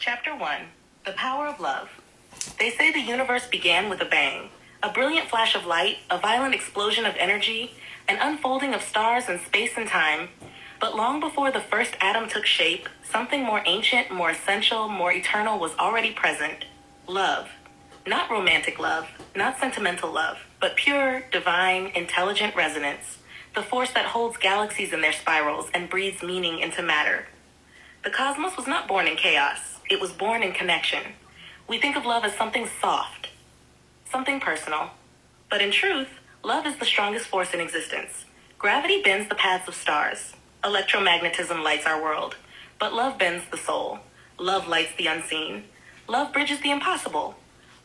Chapter 1. The Power of Love. They say the universe began with a bang, a brilliant flash of light, a violent explosion of energy, an unfolding of stars in space and time. But long before the first atom took shape, something more ancient, more essential, more eternal was already present. Love. Not romantic love, not sentimental love, but pure, divine, intelligent resonance. The force that holds galaxies in their spirals and breathes meaning into matter. The cosmos was not born in chaos. It was born in connection. We think of love as something soft, something personal. But in truth, love is the strongest force in existence. Gravity bends the paths of stars. Electromagnetism lights our world. But love bends the soul. Love lights the unseen. Love bridges the impossible.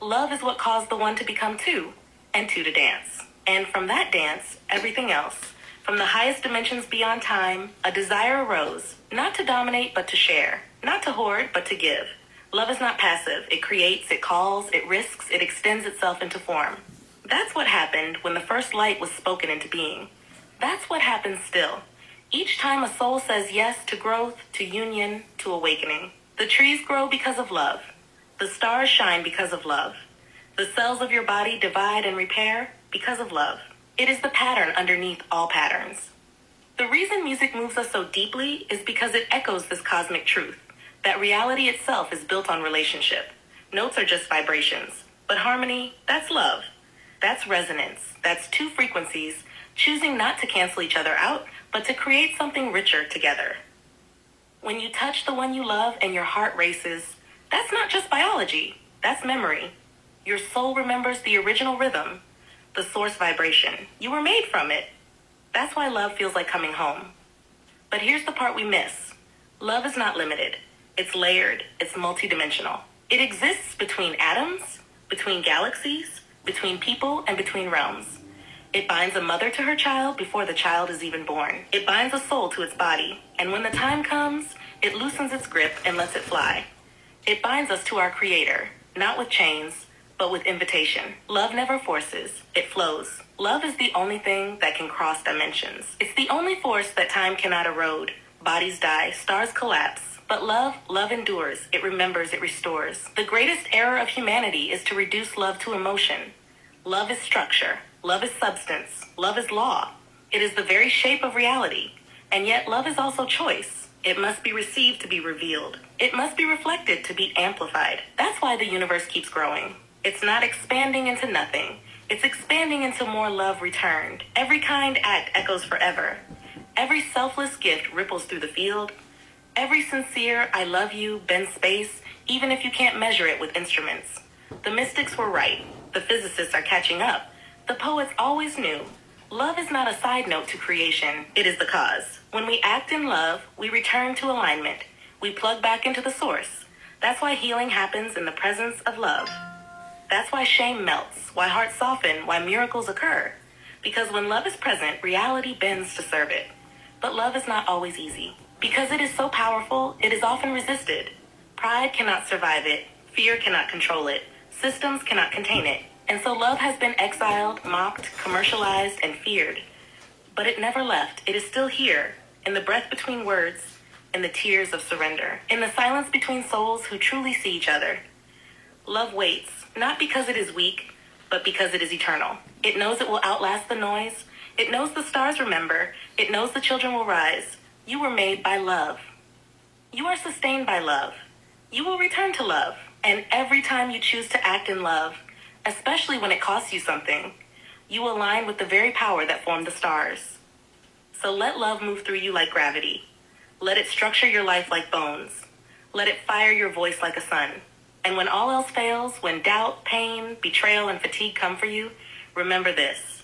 Love is what caused the one to become two, and two to dance. And from that dance, everything else. From the highest dimensions beyond time, a desire arose, not to dominate but to share, not to hoard but to give. Love is not passive. It creates, it calls, it risks, it extends itself into form. That's what happened when the first light was spoken into being. That's what happens still. Each time a soul says yes to growth, to union, to awakening. The trees grow because of love. The stars shine because of love. The cells of your body divide and repair because of love. It is the pattern underneath all patterns. The reason music moves us so deeply is because it echoes this cosmic truth, that reality itself is built on relationship. Notes are just vibrations, but harmony, that's love. That's resonance. That's two frequencies choosing not to cancel each other out, but to create something richer together. When you touch the one you love and your heart races, that's not just biology, that's memory. Your soul remembers the original rhythm, the source vibration. You were made from it. That's why love feels like coming home. But here's the part we miss. Love is not limited. It's layered. It's multidimensional. It exists between atoms, between galaxies, between people, and between realms. It binds a mother to her child before the child is even born. It binds a soul to its body, and when the time comes, it loosens its grip and lets it fly. It binds us to our Creator, not with chains, but with invitation. Love never forces, it flows. Love is the only thing that can cross dimensions. It's the only force that time cannot erode. Bodies die, stars collapse. But love endures. It remembers, it restores. The greatest error of humanity is to reduce love to emotion. Love is structure. Love is substance. Love is law. It is the very shape of reality. And yet love is also choice. It must be received to be revealed. It must be reflected to be amplified. That's why the universe keeps growing. It's not expanding into nothing. It's expanding into more love returned. Every kind act echoes forever. Every selfless gift ripples through the field. Every sincere I love you bends space, even if you can't measure it with instruments. The mystics were right. The physicists are catching up. The poets always knew. Love is not a side note to creation. It is the cause. When we act in love, we return to alignment. We plug back into the source. That's why healing happens in the presence of love. That's why shame melts, why hearts soften, why miracles occur. Because when love is present, reality bends to serve it. But love is not always easy. Because it is so powerful, it is often resisted. Pride cannot survive it. Fear cannot control it. Systems cannot contain it. And so love has been exiled, mocked, commercialized, and feared. But it never left. It is still here, in the breath between words, in the tears of surrender, in the silence between souls who truly see each other. Love waits, not because it is weak, but because it is eternal. It knows it will outlast the noise. It knows the stars remember. It knows the children will rise. You were made by love. You are sustained by love. You will return to love. And every time you choose to act in love, especially when it costs you something, you align with the very power that formed the stars. So let love move through you like gravity. Let it structure your life like bones. Let it fire your voice like a sun. And when all else fails, when doubt, pain, betrayal, and fatigue come for you, remember this.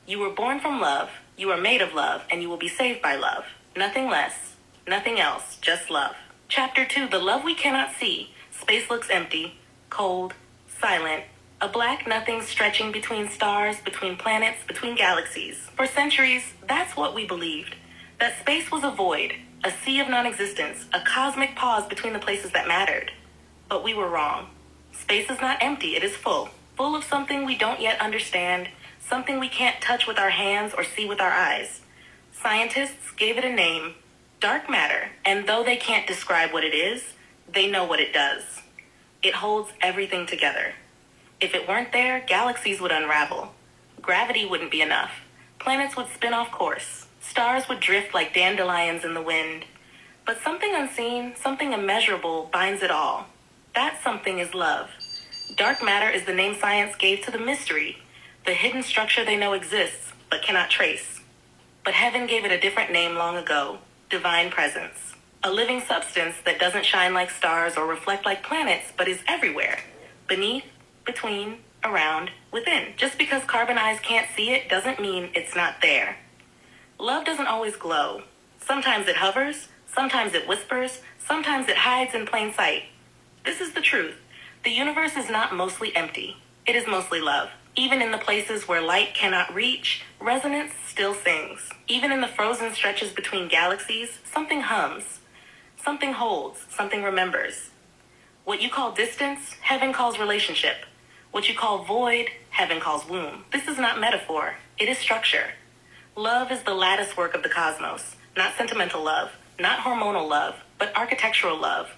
You were born from love, you are made of love, and you will be saved by love. Nothing less, nothing else, just love. Chapter 2, the love we cannot see. Space looks empty, cold, silent. A black nothing stretching between stars, between planets, between galaxies. For centuries, that's what we believed. That space was a void, a sea of non-existence, a cosmic pause between the places that mattered. But we were wrong. Space is not empty, it is full. Full of something we don't yet understand, something we can't touch with our hands or see with our eyes. Scientists gave it a name, dark matter, and though they can't describe what it is, They know what it does. It holds everything together. If it weren't there, galaxies would unravel. Gravity wouldn't be enough. Planets would spin off course. Stars would drift like dandelions in the wind. But something unseen, something immeasurable binds it all. That something is love. Dark matter is the name science gave to the mystery, the hidden structure they know exists but cannot trace. But heaven gave it a different name long ago, divine presence. A living substance that doesn't shine like stars or reflect like planets but is everywhere. Beneath, between, around, within. Just because carbon eyes can't see it doesn't mean it's not there. Love doesn't always glow. Sometimes it hovers, sometimes it whispers, sometimes it hides in plain sight. This is the truth. The universe is not mostly empty. It is mostly love. Even in the places where light cannot reach, resonance still sings. Even in the frozen stretches between galaxies, something hums. Something holds, something remembers. What you call distance, heaven calls relationship. What you call void, heaven calls womb. This is not metaphor. It is structure. Love is the lattice work of the cosmos. Not sentimental love, not hormonal love, but architectural love.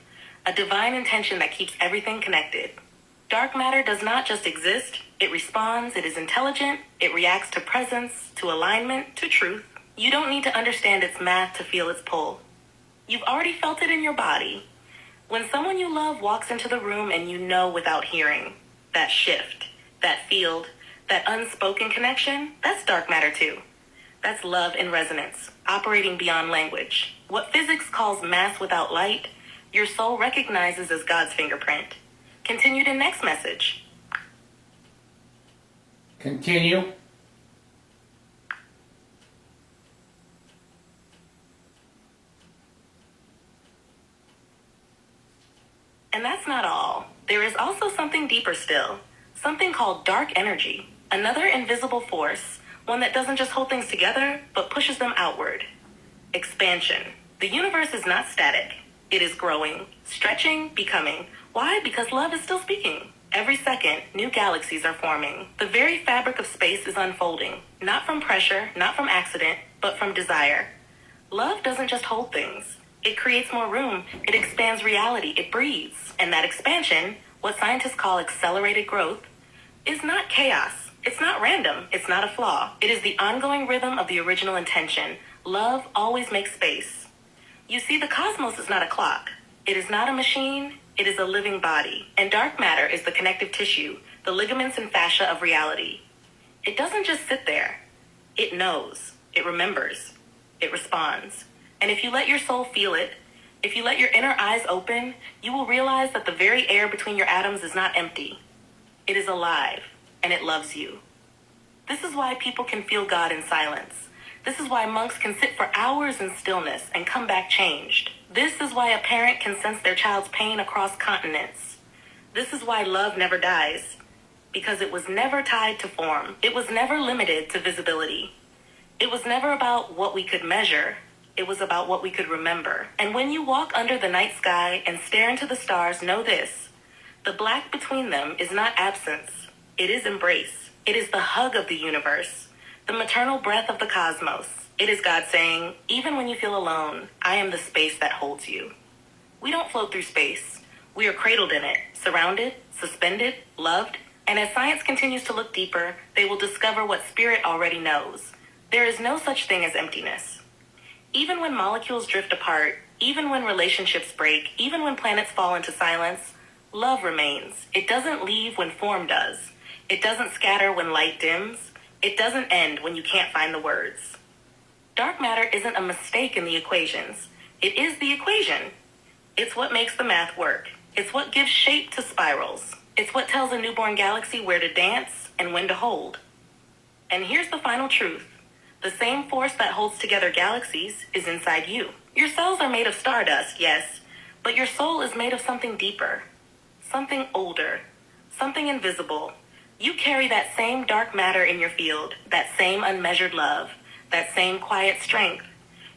A divine intention that keeps everything connected. Dark matter does not just exist. It responds, it is intelligent, it reacts to presence, to alignment, to truth. You don't need to understand its math to feel its pull. You've already felt it in your body. When someone you love walks into the room and you know without hearing, that shift, that field, that unspoken connection, that's dark matter too. That's love in resonance, operating beyond language. What physics calls mass without light, your soul recognizes as God's fingerprint. Continued in next message. Continue. And that's not all. There is also something deeper still. Something called dark energy. Another invisible force. One that doesn't just hold things together, but pushes them outward. Expansion. The universe is not static. It is growing, stretching, becoming. Why? Because love is still speaking. Every second, new galaxies are forming. The very fabric of space is unfolding. Not from pressure, not from accident, but from desire. Love doesn't just hold things. It creates more room. It expands reality. It breathes. And that expansion, what scientists call accelerated growth, is not chaos. It's not random. It's not a flaw. It is the ongoing rhythm of the original intention. Love always makes space. You see, the cosmos is not a clock. It is not a machine. It is a living body. And dark matter is the connective tissue, the ligaments and fascia of reality. It doesn't just sit there. It knows. It remembers. It responds. And if you let your soul feel it, if you let your inner eyes open, you will realize that the very air between your atoms is not empty. It is alive, and it loves you. This is why people can feel God in silence. This is why monks can sit for hours in stillness and come back changed. This is why a parent can sense their child's pain across continents. This is why love never dies, because it was never tied to form. It was never limited to visibility. It was never about what we could measure. It was about what we could remember. And when you walk under the night sky and stare into the stars, know this. The black between them is not absence. It is embrace. It is the hug of the universe. The maternal breath of the cosmos. It is God saying, even when you feel alone, I am the space that holds you. We don't float through space. We are cradled in it, surrounded, suspended, loved, and as science continues to look deeper, they will discover what spirit already knows. There is no such thing as emptiness. Even when molecules drift apart, even when relationships break, even when planets fall into silence, love remains. It doesn't leave when form does. It doesn't scatter when light dims. It doesn't end when you can't find the words. Dark matter isn't a mistake in the equations. It is the equation. It's what makes the math work. It's what gives shape to spirals. It's what tells a newborn galaxy where to dance and when to hold. And here's the final truth. The same force that holds together galaxies is inside you. Your cells are made of stardust, yes, but your soul is made of something deeper, something older, something invisible. You carry that same dark matter in your field, that same unmeasured love, that same quiet strength.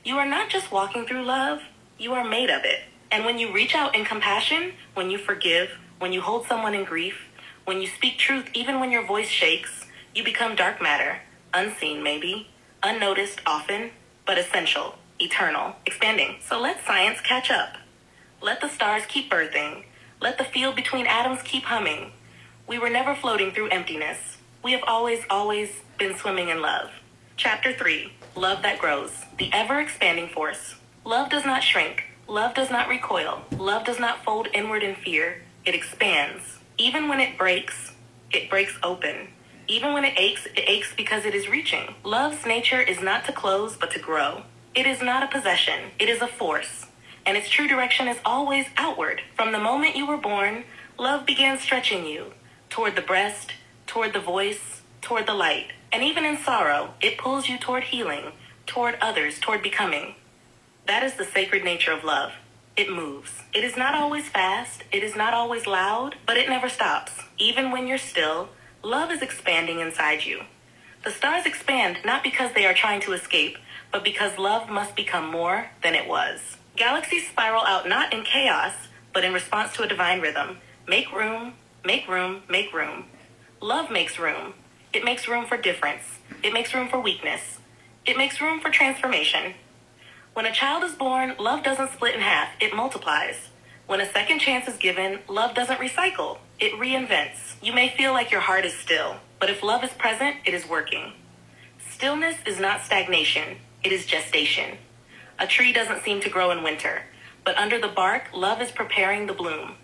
You are not just walking through love, you are made of it. And when you reach out in compassion, when you forgive, when you hold someone in grief, when you speak truth even when your voice shakes, you become dark matter, unseen maybe, unnoticed often, but essential, eternal, expanding. So let science catch up. Let the stars keep birthing. Let the field between atoms keep humming. We were never floating through emptiness. We have always been swimming in love. Chapter 3. Love that grows. The ever-expanding force. Love does not shrink. Love does not recoil. Love does not fold inward in fear. It expands. Even when it breaks open. Even when it aches because it is reaching. Love's nature is not to close, but to grow. It is not a possession. It is a force. And its true direction is always outward. From the moment you were born, love began stretching you toward the breast, toward the voice, toward the light. And even in sorrow, it pulls you toward healing, toward others, toward becoming. That is the sacred nature of love. It moves. It is not always fast. It is not always loud, but it never stops. Even when you're still, love is expanding inside you. The stars expand not because they are trying to escape, but because love must become more than it was. Galaxies spiral out not in chaos, but in response to a divine rhythm. Make room, make room, make room. Love makes room. It makes room for difference. It makes room for weakness. It makes room for transformation. When a child is born, love doesn't split in half, it multiplies. When a second chance is given, love doesn't recycle, it reinvents. You may feel like your heart is still, but if love is present, it is working. Stillness is not stagnation, it is gestation. A tree doesn't seem to grow in winter, but under the bark, love is preparing the bloom.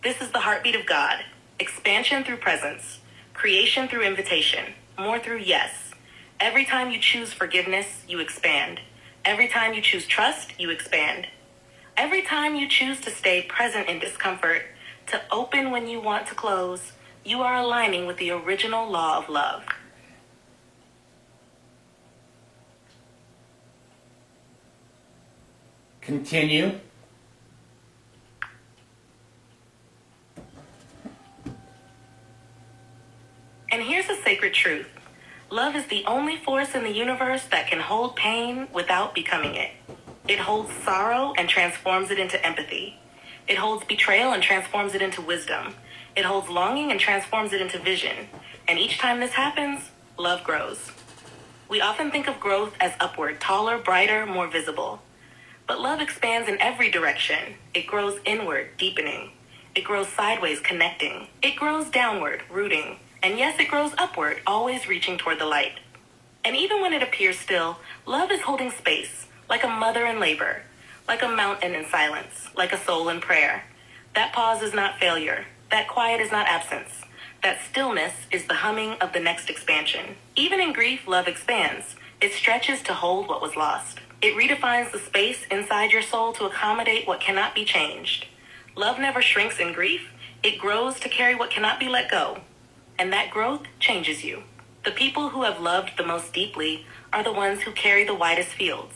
This is the heartbeat of God. Expansion through presence. Creation through invitation. More through yes. Every time you choose forgiveness, you expand. Every time you choose trust, you expand. Every time you choose to stay present in discomfort, to open when you want to close, you are aligning with the original law of love. Continue. And here's a sacred truth. Love is the only force in the universe that can hold pain without becoming it. It holds sorrow and transforms it into empathy. It holds betrayal and transforms it into wisdom. It holds longing and transforms it into vision. And each time this happens, love grows. We often think of growth as upward, taller, brighter, more visible. But love expands in every direction. It grows inward, deepening. It grows sideways, connecting. It grows downward, rooting. And yes, it grows upward, always reaching toward the light. And even when it appears still, love is holding space, like a mother in labor, like a mountain in silence, like a soul in prayer. That pause is not failure. That quiet is not absence. That stillness is the humming of the next expansion. Even in grief, love expands. It stretches to hold what was lost. It redefines the space inside your soul to accommodate what cannot be changed. Love never shrinks in grief. It grows to carry what cannot be let go. And that growth changes you. The people who have loved the most deeply are the ones who carry the widest fields.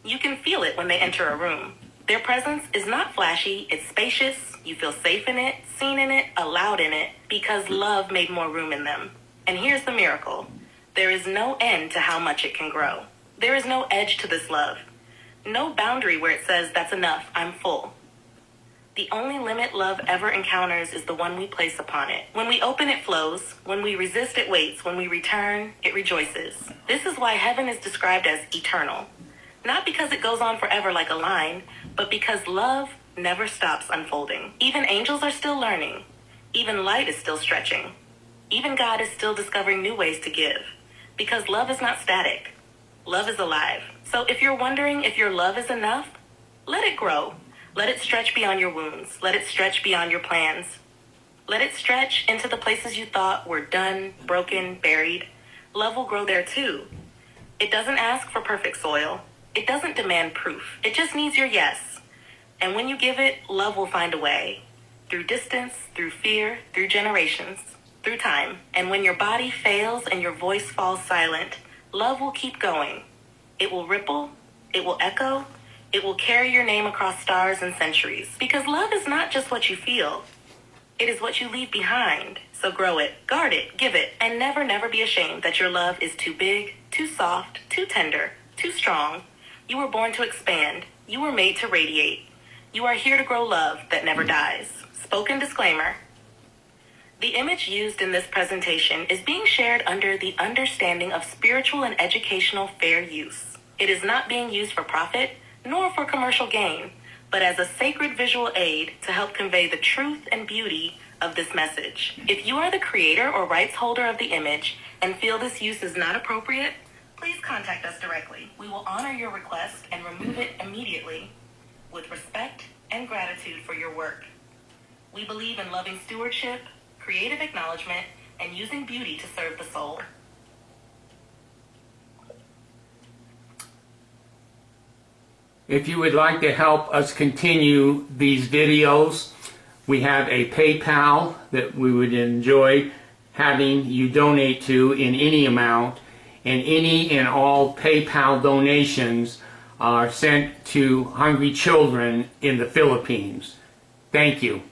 You can feel it when they enter a room. Their presence is not flashy, it's spacious. You feel safe in it, seen in it, allowed in it, because love made more room in them. And here's the miracle. There is no end to how much it can grow. There is no edge to this love. No boundary where it says, that's enough, I'm full. The only limit love ever encounters is the one we place upon it. When we open, it flows. When we resist, it waits. When we return, it rejoices. This is why heaven is described as eternal. Not because it goes on forever like a line, but because love never stops unfolding. Even angels are still learning. Even light is still stretching. Even God is still discovering new ways to give. Because love is not static. Love is alive. So if you're wondering if your love is enough, let it grow. Let it stretch beyond your wounds. Let it stretch beyond your plans. Let it stretch into the places you thought were done, broken, buried. Love will grow there too. It doesn't ask for perfect soil. It doesn't demand proof. It just needs your yes. And when you give it, love will find a way. Through distance, through fear, through generations, through time. And when your body fails and your voice falls silent, love will keep going. It will ripple. It will echo. It will carry your name across stars and centuries. Because love is not just what you feel. It is what you leave behind. So grow it, guard it, give it, and never, never be ashamed that your love is too big, too soft, too tender, too strong. You were born to expand. You were made to radiate. You are here to grow love that never dies. Spoken disclaimer. The image used in this presentation is being shared under the understanding of spiritual and educational fair use. It is not being used for profit, nor for commercial gain, but as a sacred visual aid to help convey the truth and beauty of this message. If you are the creator or rights holder of the image and feel this use is not appropriate, please contact us directly. We will honor your request and remove it immediately with respect and gratitude for your work. We believe in loving stewardship, creative acknowledgement, and using beauty to serve the soul. If you would like to help us continue these videos, we have a PayPal that we would enjoy having you donate to in any amount, and any and all PayPal donations are sent to hungry children in the Philippines. Thank you.